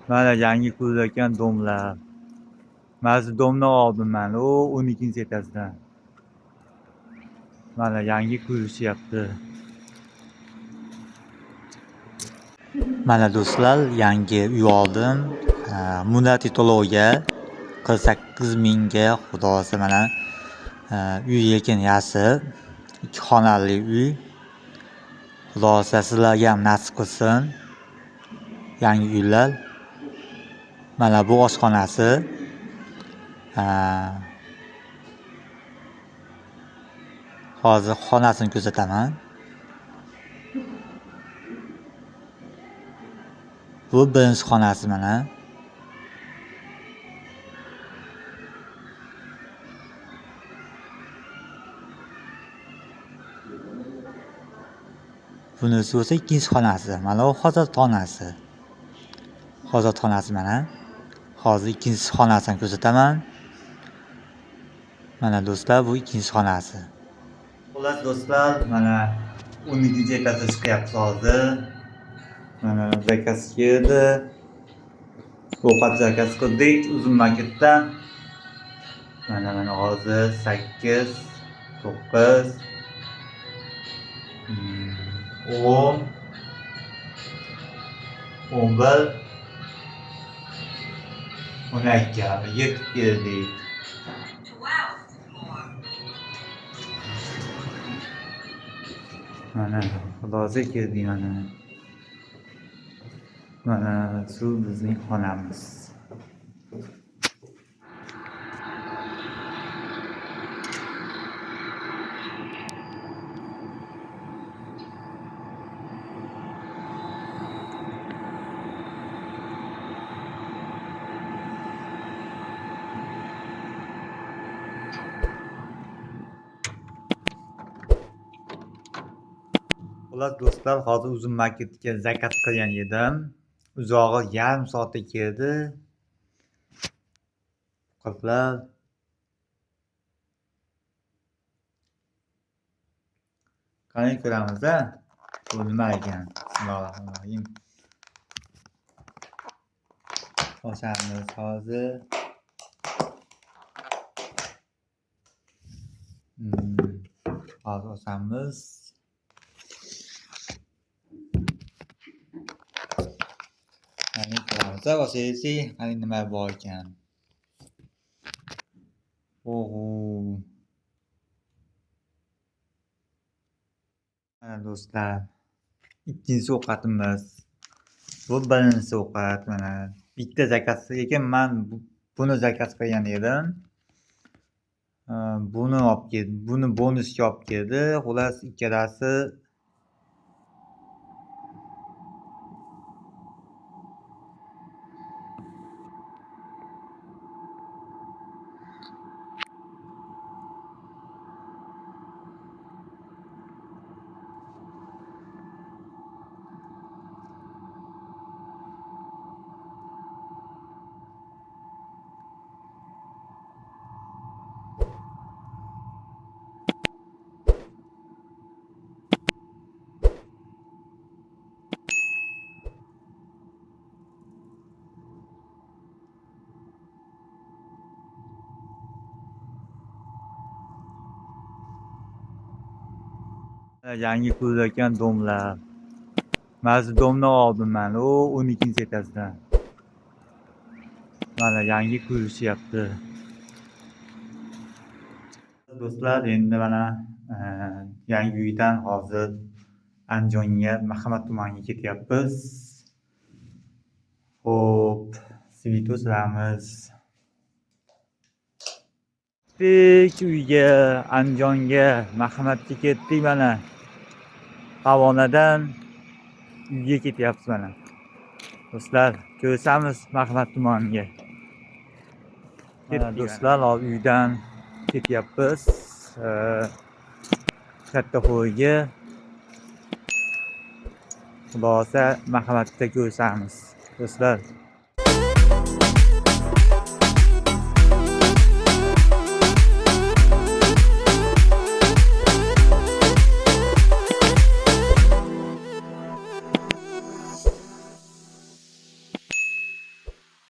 Mana yangi quyilayotgan domlar. Mana shu domni oldim men. O 12-etasidan. Mana yangi quyilishyapti. Mana do'stlar, yangi uy oldim. Muddati to'lovga 48 mingga, xudo xolasa mana uy lekin yasi 2 xonali uy. Xudo xolasa sizlarga ham nasib qilsin. Yangi uylar. Mana bu oshxonasi. Hozir xonasini ko'rsataman. Bu birinchi xonasi mana. Bunisi bo'lsa ikkinchi xonasi. Mana bu hojatxonasi. Hojatxonasi mana. Hozir ikkinchi xonasini ko'rsataman. Mana do'stlar, bu ikkinchi xonasi. Xullas do'stlar, mana 12-etasi chiqyapti hozir. Mana zakaz keldi. Ovqat zakaz qildik uzun maketdan. Mana hozir 8, 9, 10, 11, 12 yetib keldik. Mana xudoga keldik mana. Mana shu bizning xonamiz. Xullas do'stlar, hozir uzun marketga zakaz qilgan edim. Uzog'i yarim soatda keldi. Qizlar qani ko'ramiz-a? Bu nima ekan? Bismillahirrohmanirrohim. Ochamiz hozir. Hozir ochamiz. Qani ko'ramiz-a? O'sha qani nima bor ekan? Oho. Mana do'stlar, ikkinchi ovqatimiz. Bu birinchi ovqat mana. Bitta zakaz ekan, men buni zakaz qilgan edim. Buni olib keldi. Buni bonusga olib keldi. Xullas ikkalasi yangi quyilayotgan domlar. Mana shu domni oldim men. O 12-etasidan. Mana yangi quyilishyapti. Do'stlar, endi mana yangi uydan hozir Andijonga, Marhamat tumaniga ketyapmiz. Xo'p, svito'slarimiz. Uyga, Andijonga, Marhamatga ketdik mana. Havonadan uyga ketyapmiz mana. Do'stlar, ko'rsamiz Marhamat tumaniga. Mana do'stlar, uydan ketyapmiz. Kattaxo'yga. Xudo xolasa Marhamatda ko'rsamiz. Do'stlar.